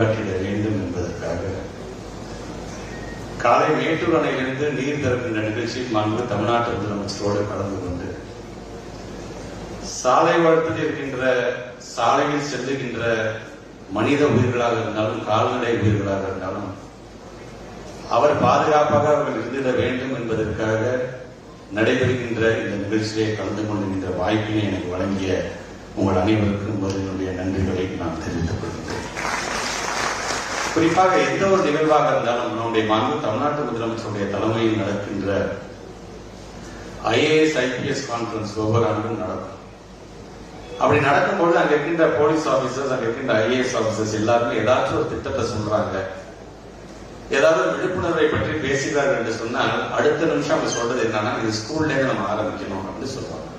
காட்டிட வேண்டும் என்பதற்காக காலை மேட்டூர் அணையிலிருந்து நீர் திறக்கின்ற நிகழ்ச்சியில் மாண்பு தமிழ்நாட்டு முதலமைச்சரோடு கலந்து கொண்டு சாலை ஓரத்தில் இருக்கின்ற சாலையில் செல்லுகின்ற மனித உயிர்களாக இருந்தாலும் கால்நடை உயிர்களாக இருந்தாலும் அவர் பாதுகாப்பாக அவர்கள் இருந்திட வேண்டும் என்பதற்காக நடைபெறுகின்ற இந்த நிகழ்ச்சியை கலந்து கொள்கின்ற வாய்ப்பினை எனக்கு வழங்கிய உங்கள் அனைவருக்கும் என்னுடைய நன்றிகளை நான் தெரிவித்துக் கொள்கிறேன். குறிப்பாக எந்த ஒரு நிகழ்வாக இருந்தாலும் நம்முடைய மாண்பு தமிழ்நாட்டு முதலமைச்சருடைய தலைமையில் நடக்கின்ற IAS IPS கான்பரன்ஸ் ஒவ்வொரு ஆண்டும் நடக்கும். அப்படி நடக்கும்போது அங்க இருக்கின்ற போலீஸ் ஆபீசர்ஸ், அங்க இருக்கின்ற IAS ஆபீசர்ஸ் எல்லாருமே ஏதாச்சும் ஒரு திட்டத்தை சொல்றாங்க, ஏதாவது விழிப்புணர்வை பற்றி பேசுகிறார்கள் என்று சொன்னால் அடுத்த நிமிஷம் அவங்க சொல்றது என்னன்னா, இது ஸ்கூல்ல இருந்து நம்ம ஆரம்பிக்கணும் அப்படின்னு சொல்றாங்க.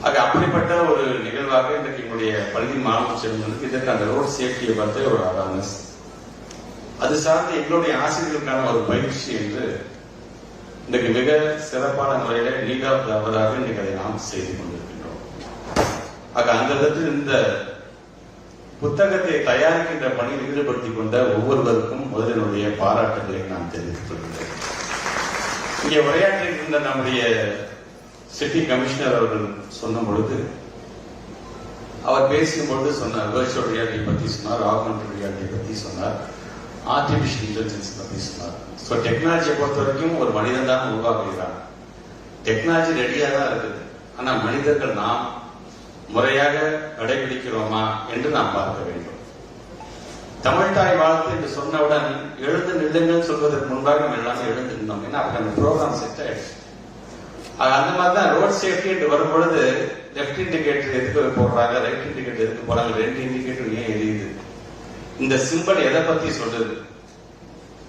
ஆக அப்படிப்பட்ட ஒரு நிகழ்வாக இன்றைக்கு என்னுடைய பள்ளி மாணவ செல்வங்களுக்கு இதற்கு அந்த ரோட் சேஃப்டியை பற்றி ஒரு அவேர்னஸ், அது சார்ந்து எங்களுடைய ஆசிரியர்களுக்கான ஒரு பயிற்சி என்று இன்றைக்கு மிக சிறப்பான முறையில லீக் ஆஃப் தி அவராக இன்றைக்கு அதை நாம் செய்து கொண்டிருக்கின்றோம். ஆக அந்த விதத்தில் இந்த புத்தகத்தை தயாரிக்கின்ற பணியில் ஈடுபடுத்திக் கொண்ட ஒவ்வொருவருக்கும் முதலினுடைய பாராட்டுகளை நான் தெரிவித்துக் கொள்கிறேன். இங்கே உரையாற்றிருக்கின்ற நம்முடைய சிட்டி கமிஷனர் அவர்கள் சொன்ன பொழுது, அவர் பேசும்பொழுது சொன்னார், வெர்ச்சுவல் ரியாலிட்டி பத்தி சொன்னார், ஆக்மெண்டட் ரியாலிட்டி பத்தி சொன்னார், ஆர்டிபிஷியல் இன்டெலிஜென்ஸ் பத்தி சொன்னார். ஸோ டெக்னாலஜியை பொறுத்த வரைக்கும் ஒரு மனிதன் தான் உருவாக்குகிறான். டெக்னாலஜி ரெடியா தான் இருக்குது, ஆனா மனிதர்கள் நாம் முறையாக கடைபிடிக்கிறோமா என்று நாம் பார்க்க வேண்டும். தமிழ் தாய் வாழ்த்து என்று சொன்னவுடன் எழுந்து நில்லுங்கள் சொல்வதற்கு முன்பாக நம்ம எல்லாமே எழுந்து நின்றோம். ஏன்னா அதுக்கு அந்த ப்ரோக்ராம் செட் ஆயிடுச்சு. அந்த மாதிரிதான் ரோட் சேஃப்டி என்று வரும்பொழுது லெப்ட் இண்டிகேட்டர் எதுக்கு போடுறாங்க, ரைட் இண்டிகேட்டர் எதுக்கு போறாங்க, ரெண்டு இண்டிகேட்டர் ஏன் எரியுது, இந்த சிம்பிள் எதை பத்தி சொல்லுது.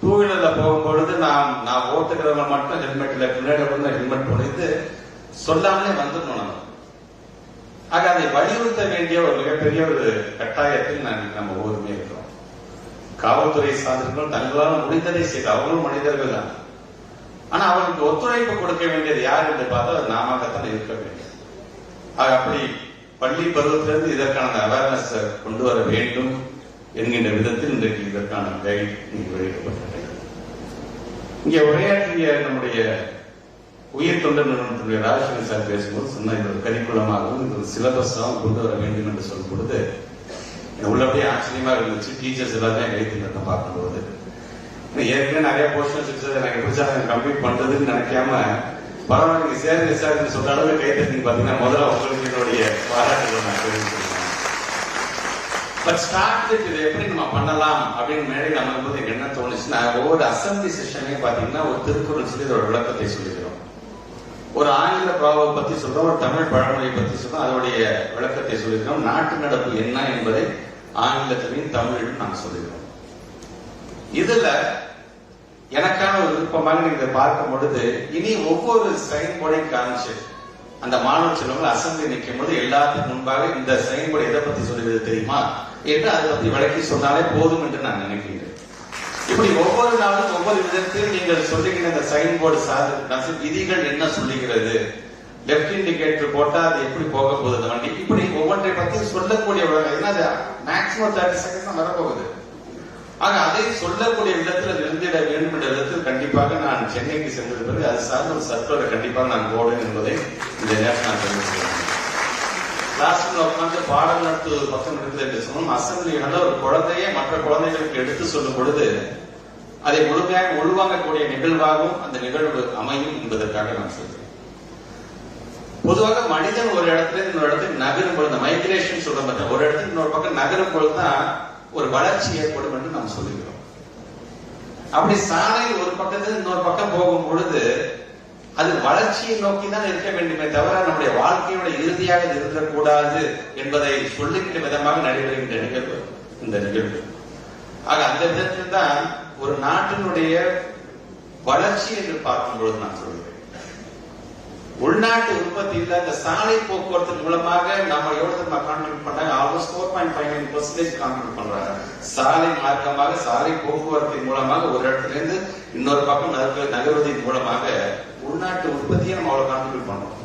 டூ வீலர்ல போகும்பொழுது நான் ஓட்டுக்கிறவங்க மட்டும் ஹெல்மெட்ல பின்னாடி வந்து ஹெல்மெட் போடுறது சொல்லாமலே வந்துடணும் நம்ம. ஆக அதை வலியுறுத்த வேண்டிய ஒரு மிகப்பெரிய ஒரு கட்டாயத்தில் நம்ம ஒவ்வொருமே இருக்கிறோம். காவல்துறை சார்ந்தவர்கள் தங்களால் முடிந்ததை செய்து, அவங்களும் மனிதர்கள் தான். ஆனா அவர்களுக்கு ஒத்துழைப்பு கொடுக்க வேண்டியது யார் என்று பார்த்தா அது நாமத்தான் இருக்க வேண்டும். அப்படி பள்ளி பருவத்திலிருந்து இதற்கான அவேர்னஸ் கொண்டு வர வேண்டும் என்கின்ற விதத்தில் இன்றைக்கு இதற்கான கைட் வெளியிடப்பட்டது. இங்கே உரையாற்றிய நம்முடைய உயிர் தொண்டு நிறுவனத்தினுடைய ராஜசேகர் சார் பேசும்போது சொன்ன இது ஒரு கரிக்குலமாகவும் இது ஒரு சிலபஸாகவும் கொண்டு வர வேண்டும் என்று சொல்லும் பொழுது உள்ளபடியே ஆச்சரியமா இருந்துச்சு. டீச்சர்ஸ் எல்லாருமே கைத்திருந்தோம் பார்க்கும்போது, ஏற்கனவே நிறைய போர்ஷன்ஸ் இருக்குது, எனக்கு பிடிச்சா கம்ப்ளீட் பண்றதுன்னு நினைக்காம பரவாயில்ல நீங்க சேருங்க சார் சொல்ற அளவு கைத்தறிங்க பாத்தீங்கன்னா முதல்ல உங்களுக்கு என்னுடைய பாராட்டுகள் நான் தெரிவிச்சிருக்கேன். பட் ஸ்டார்ட் இது எப்படி நம்ம பண்ணலாம் அப்படின்னு மேடையில் அமரும்போது எனக்கு என்ன தோணுச்சுன்னா, ஒவ்வொரு அசம்பிளி செஷனையும் பாத்தீங்கன்னா ஒரு திருக்குறள் சொல்லி இதோட விளக்கத்தை சொல்லிக்கிறோம், ஒரு ஆங்கில ப்ராவை பத்தி சொல்றோம், ஒரு தமிழ் பழமொழியை பத்தி சொல்றோம், அதோடைய விளக்கத்தை சொல்லிக்கிறோம், நாட்டு நடப்பு என்ன என்பதை ஆங்கிலத்திலையும் தமிழிலும் நாங்கள் சொல்லிக்கிறோம். இதுல எனக்கான ஒரு விருப்பமாக நீங்க பார்க்கும் பொழுது இனி ஒவ்வொரு சைன் போர்டையும் காமிச்சு அந்த மாணவ செல்வங்கள் அசம்பிளி நிற்கும் பொழுது எல்லாத்துக்கும் முன்பாக இந்த சைன் போர்டு எதை பத்தி சொல்லுவது தெரியுமா என்று அதை பத்தி விளக்கி சொன்னாலே போதும் என்று நான் நினைக்கிறேன். இப்படி ஒவ்வொரு நாளும் ஒவ்வொரு விதத்தில் நீங்கள் சொல்லுகிற இந்த சைன் போர்டு சார்ந்த விதிகள் என்ன சொல்லுகிறது, லெப்ட் இண்டிகேட்டர் போட்டா அது எப்படி போக போகுது வண்டி, இப்படி ஒவ்வொன்றை பத்தி சொல்லக்கூடிய மேக்சிமம் 30 செகண்ட் தான் வரப்போகுது. ஆக அதை சொல்லக்கூடிய விதத்தில் இருந்திட வேண்டும் என்ற விதத்தில் கண்டிப்பாக நான் சென்னைக்கு சென்றது பிறகு அது சார்ந்த ஒரு சர்க்குலரை கண்டிப்பாக நான் போடுவேன் என்பதை இந்த நேரத்தில் நான் தெரிவிக்கிறேன். கிளாஸ்ல உட்காந்து பாடம் நடத்துவது பக்கம் இருக்குது என்று சொன்னோம். அசம்பிளியால ஒரு குழந்தையே மற்ற குழந்தைகளுக்கு எடுத்து சொல்லும் பொழுது அதை முழுமையாக உள்வாங்கக்கூடிய நிகழ்வாகவும் அந்த நிகழ்வு அமையும் என்பதற்காக நான் சொல்றேன். பொதுவாக மனிதன் ஒரு இடத்துல இன்னொரு இடத்துக்கு நகரும் பொழுது மைக்ரேஷன் சொல்ற மாதிரி ஒரு இடத்துக்கு இன்னொரு பக்கம் நகரும் பொழுதுதான் ஒரு வளர்ச்சி ஏற்படும் என்று நாம் சொல்லுகிறோம். அப்படி சாலையில் ஒரு பக்கத்தில் இன்னொரு பக்கம் போகும் பொழுது அது வளர்ச்சியை நோக்கி தான் இருக்க வேண்டுமே தவிர நம்முடைய வாழ்க்கையோட இறுதியாக இருக்கக்கூடாது என்பதை சொல்லுகின்ற விதமாக நடைபெறுகின்ற நிகழ்வு இந்த நிகழ்வு. ஆக அந்த விதத்தில் தான் ஒரு நாட்டினுடைய வளர்ச்சி என்று பார்க்கும் பொழுது நான் சொல்லுவேன், உள்நாட்டு உற்பத்தியில் இந்த சாலை போக்குவரத்து மூலமாக நம்ம எவ்வளவு கான்ட்ரிபியூட் பண்றாங்க, ஆல்மோஸ்ட் 4.59% கான்ட்ரிபியூட் பண்றாங்க. சாலை மார்க்கமாக சாலை போக்குவரத்தின் மூலமாக ஒரு இடத்துல இருந்து இன்னொரு பக்கம் நகர்வதன் மூலமாக உள்நாட்டு உற்பத்தியை நம்ம அவ்வளவு கான்ட்ரிபியூட் பண்றோம்.